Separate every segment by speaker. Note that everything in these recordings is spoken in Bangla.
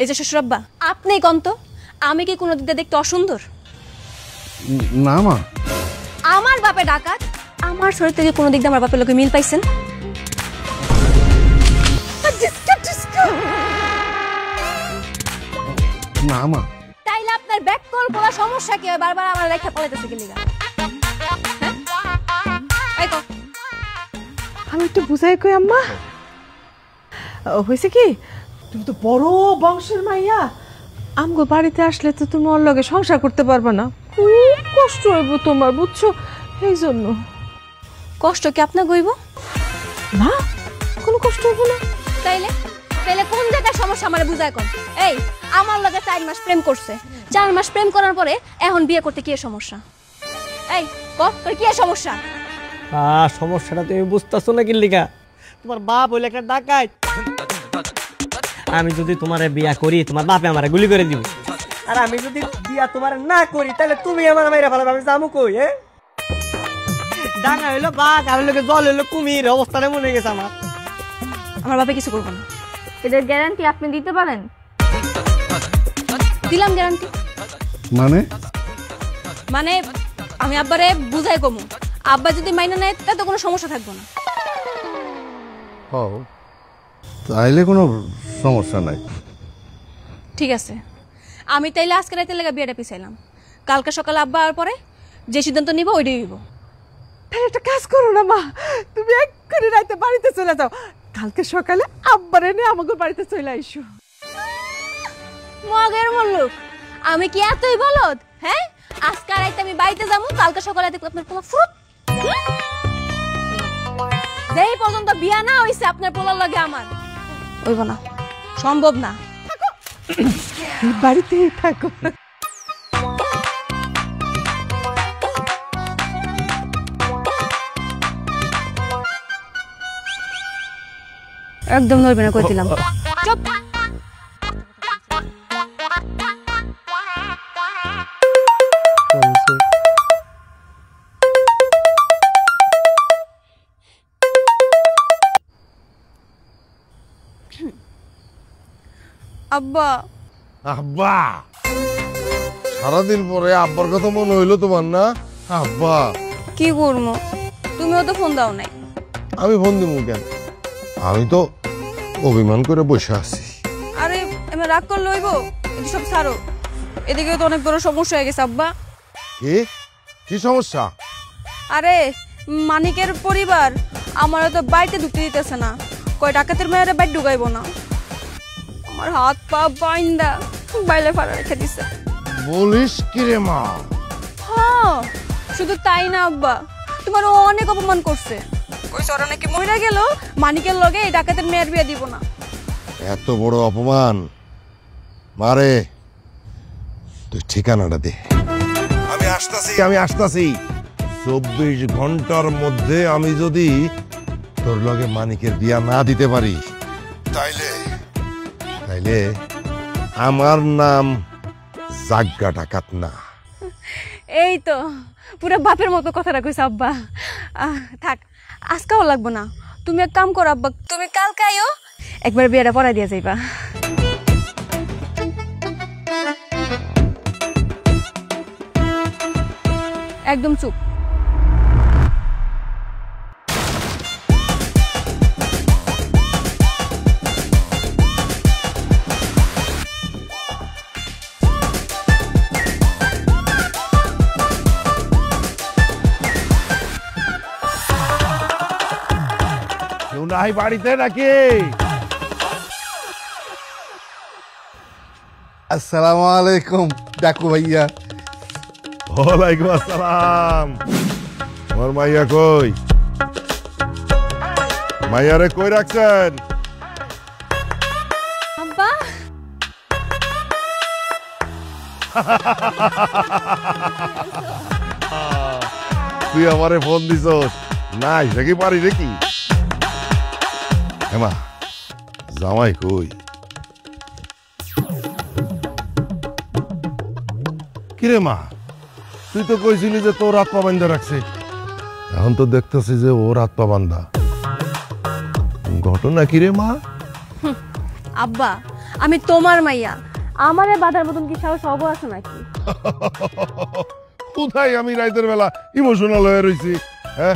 Speaker 1: এই যে শ্বশুর আব্বা, আপনি কোন তো আমি কি কোনো দিকে দেখতে অসুন্দর?
Speaker 2: না মা,
Speaker 1: আমার বাপে ডাকাত, আমার শরীর থেকে কোনো দিক দিয়ে আমার বাপের লোকে মিল পাইছেন?
Speaker 2: না মা।
Speaker 1: তাইলে আপনার ব্যাক কল বলা সমস্যা কি? বারবার আমার লেখা পড়াইতেছে কি লিগা? এই তো
Speaker 3: আমি একটু বুঝাই কই আম্মা, হয়েছে কি তুমি তো বড় বংশের মাইয়া, আমগো বাড়িতে আসলে তো তুমি ওর লগে সংসার করতে পারবে না, খুব কষ্ট হইব তোমার, বুঝছো? এই জন্য।
Speaker 1: কষ্ট কি আপনার গইব?
Speaker 3: না, কোনো কষ্ট হইব না।
Speaker 1: তাইলে তাইলে কোন জায়গায় সমস্যা আমারে বুঝায় কোন? এই আমার লগে 4 মাস প্রেম করছে, 4 মাস প্রেম করার পরে এখন বিয়ে করতে কি সমস্যা? এই কর তোর কি সমস্যা?
Speaker 4: সমস্যাটা তুমি বুঝতেছো না কি লিগা? তোমার বাপ হইলে একটা ডাকাত। আমি যদি তোমারে বিয়া করি তোমার বাপে আমারে গুলি করে দিব, আর আমি যদি বিয়া তোমার না করি তাহলে তুমি আমার মাইরা ফেলাবে, আমি যাবো কই? ডাঙা হইলো বাঘ, আর লোকে জল হইলো কুমির, অবস্থাটা মনে গেছে আমার।
Speaker 1: আমার বাপে কিছু করবো না।
Speaker 5: এদের গ্যারান্টি আপনি দিতে পারেন?
Speaker 1: দিলাম গ্যারান্টি।
Speaker 2: মানে
Speaker 1: মানে আমি আব্বারে বুঝাই কমু, আব্বা যদি মাইনা নেয় তাতে কোনো সমস্যা থাকবো না।
Speaker 2: ও তাইলে কোনো সমস্যা নাই।
Speaker 1: ঠিক আছে, আমি তাইলে আজকে রাতে লাগা বিয়েটা পিছাইলাম, কালকে সকালে আব্বা আর পরে যে সিদ্ধান্ত নিব ওইটাই হইব।
Speaker 3: তাহলে একটা কাজ করো না মা, তুমি এক্ষুনি রাতে বাড়িতে চলে যাও, কালকে সকালে আব্বারে নিয়ে আমাকে বাড়িতে চলে আইসো।
Speaker 1: মগের মুল্লুক, আমি কি এতই বলদ? হ্যাঁ, আজকে রাতে আমি বাড়িতে যাবো, কালকে সকালে দেখো আপনার পোলা ফুট। যেই পর্যন্ত বিয়া না হইছে আপনার পোলার লগে আমার হইব না, সম্ভব না।
Speaker 3: বাড়িতেই থাকো।
Speaker 1: একদম নড়বে না কই দিলাম। চুপ। আব্বা।
Speaker 2: আব্বা, সারাদিন পরে আব্বার কথা মনে হইলো তোমার না? আব্বা
Speaker 1: কি করবো, তুমিও তো ফোন দাও নাই।
Speaker 2: আমি ফোন দিব কেন? আমি তো অভিমান করে বসে আছি।
Speaker 1: আরে আমি রাগ করলে হইব? এটি সব ছাড়ো, এদিকে তো অনেক বড় সমস্যা হয়ে গেছে আব্বা।
Speaker 2: কি সমস্যা?
Speaker 1: আরে মানিকের পরিবার আমারও তো বাড়িতে ঢুকতে দিতেছে না, কয় ডাকাতের মেয়েরা বাইরে ঢুকাইবো না, আমার হাত পা বাইন্দা বাইলে ফাড়া রেখে দিছে।
Speaker 2: বলিস কি রে মা?
Speaker 1: হ্যাঁ, শুধু তাই না আব্বা, তোমার অনেক অপমান করছে, কইছে ওরা নাকি মহিলা গেল মানিকের লগে এই ডাকাতের মেয়ের বিয়ে দিব না।
Speaker 2: এত বড় অপমান? মারে তুই ঠিকানাটা দে, আমি আসতাছি। 24 ঘন্টার মধ্যে আমি যদি তোর লগে মানিকের বিয়া না দিতে পারি তাইলে আমার নাম জাগ্গা ডাকাত না।
Speaker 1: এই তো পুরো বাপের মতো কথাটা কইছে আব্বা। থাক, আজকাও লাগবো না, তুমি এক কাম করো আব্বা, তুমি কালকে আইও, একবার বিয়েটা পড়াই দিয়ে যাইবা। একদম চুপ।
Speaker 2: নাই বাড়িতে নাকি? আসসালামু আলাইকুম ডাকু ভাইয়া। ওয়ালাইকুম আসসালাম। আমার মাইয়া কই? মাইয়ারে কই রাখছেন?
Speaker 1: আব্বা
Speaker 2: তুই আমারে ফোন দিছস না, এসে কি পারি নাকি? হেমা জামাই কই? কিরে মা, তুই তো কইছিলি যে তোর হাত পা বান্ধা রাখছে, এখন তো দেখতেছি যে ওর হাত পা বান্ধা। ঘটনা কিরে মা?
Speaker 1: আব্বা আমি তোমার মাইয়া, আমারে বাধার মতন কি সাহস হব আছে নাকি?
Speaker 2: কোথায় আমি রাতের বেলা ইমোশনাল হয়ে রইছি? হ্যাঁ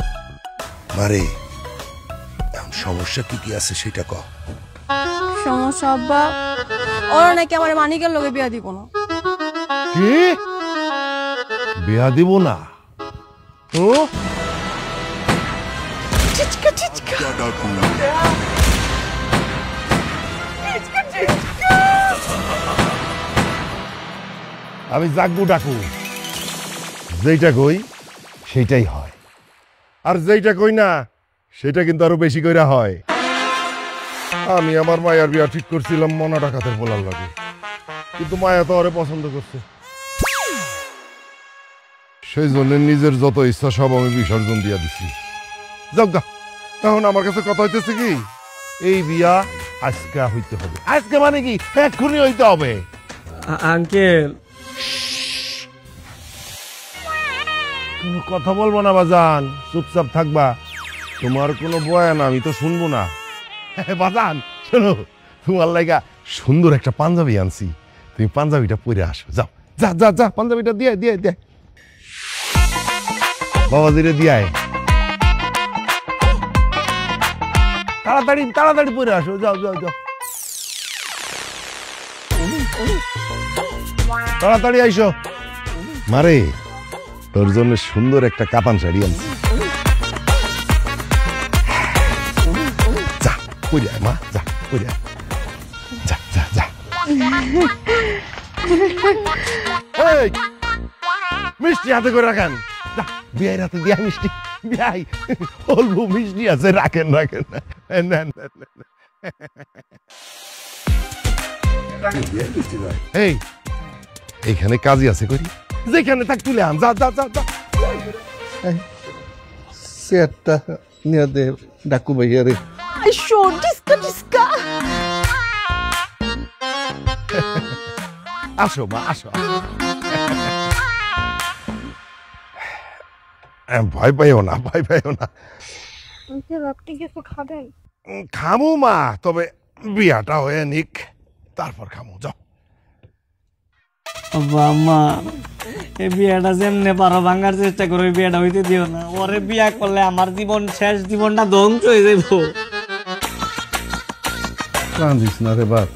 Speaker 6: মারে এখন সমস্যা কি কি আছে সেটা কও।
Speaker 1: সমস্যা আব্বা, ওরা নাকি আমার মানিকের লগে বিয়া দিব না।
Speaker 2: কি বিয়া দিব না? তো আমি জাগবু ডাকু, যেইটা কই সেইটাই হয়, আর যেইটা কই না সেটা কিন্তু আরো বেশি কইরা হয়। আমি আমার মায়ের বিয়া ঠিক করছিলাম মনা ডাকাতের বলার লাগে, কিন্তু মায়া তো ওরে পছন্দ করছে, সেই জন্য নিজের যত ইচ্ছা সব আমি বিসর্জন দিয়া দিছি। যাক, তখন আমার কাছে কথা হইতেছে কি, এই বিয়া আজকে হইতে হবে। আজকে মানে কি এক্ষুনি হইতে হবে।
Speaker 4: আঙ্কেল
Speaker 2: কোনো কথা বলবো না বাজান, চুপচাপ থাকবা। তোমার কোনো বয়ান আমি তো শুনবো না। বাজান শোনো, তোমার লাগা সুন্দর একটা পাঞ্জাবি আনছি, তুমি পাঞ্জাবিটা পরে আসো। যাও, যা যা যা, পাঞ্জাবিটা দিয়ে দিয়ে দিয়ে বাবাজিরে দিয়ায়, তাড়াতাড়ি তাড়াতাড়ি পরে আসো। যাও যাও যাও, তাড়াতাড়ি আইসো। মারে তোর জন্য সুন্দর একটা কাতান শাড়ি আনছি, যা পরে আয় মা, যা পরে আয়, যা যা যা। এই, মিষ্টি হাতে করে রাখেন, যা বিয়াই রাতে দিয়া মিষ্টি, বিয়াই অল্প মিষ্টি আছে, রাখেন রাখেন। এই এইখানে কাজই আছে করি, যেখানে থাক তুলে আন, যা যা যা যা।
Speaker 6: সেটটা নিয়ে দে ডাকু ভাইয়া রে।
Speaker 2: আসো মা, আসো। ভয় পাইও না, ভয় পাইও না।
Speaker 1: আপনি কিছু খাবেন?
Speaker 2: খামু মা, তবে বিয়াটা হয়ে নিক, তারপর খামু। যাও।
Speaker 4: আম্মা, এই বিয়েটা যেমনে পারো ভাঙার চেষ্টা করো, এই বিয়েটা হইতে দিও না। ওরে বিয়া করলে আমার জীবন শেষ, জীবনটা ধ্বংস হয়ে যাইব।
Speaker 6: কান্দিস না রে বাপ,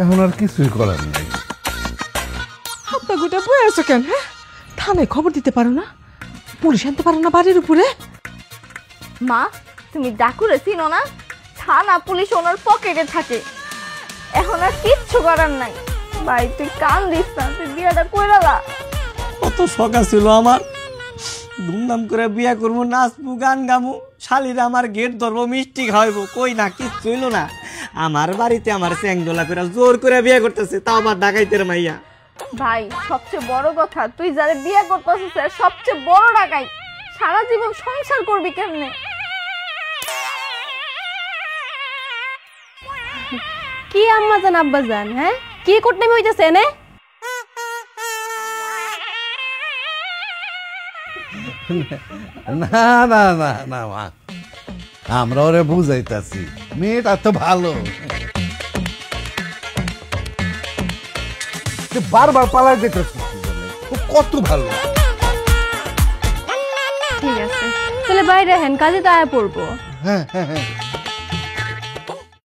Speaker 6: এখন আর কিছুই করার নাই।
Speaker 3: হাত পা গুটা বয়ে আছো কেন? হ্যাঁ, থানায় খবর দিতে পারো না? পুলিশ আনতে পারো না বাড়ির উপরে?
Speaker 5: মা, তুমি ডাকুরে চিনো না? থানা পুলিশ ওনার পকেটে থাকে, এখন আর কিচ্ছু করার নাই। ভাই তুই কান দিস না, তুই বিয়েটা কইরালা।
Speaker 4: কত শখ ছিল আমার, ধুমধাম করে বিয়া করবো, নাচবো, গান গামু, শালিরা আমার গেট ধরবো, মিষ্টি খাওয়াইবো, কই না, কিচ্ছু হইল না। আমার বাড়িতে আমার চ্যাংদোলা করে জোর করে বিয়ে করতেছে, তাও আবার ডাকাইতের মাইয়া।
Speaker 5: ভাই সবচেয়ে বড় কথা, তুই যারে বিয়ে করতেছিস সবচেয়ে বড় ডাকাই, সারা জীবন সংসার করবি কেমনে?
Speaker 1: কি আম্মা জান আব্বা জান, হ্যাঁ কি করতে হইতেছে এনে?
Speaker 6: না না না না মা, আমরা ওরে বুঝাইতাছি, মেয়েটা তো ভালো। বারবার পালাই যেতেছি, কত ভালো।
Speaker 1: ঠিক আছে, তাহলে বাইরে হেন কাজে তো আয়া পড়বো।
Speaker 6: হ্যাঁ হ্যাঁ হ্যাঁ,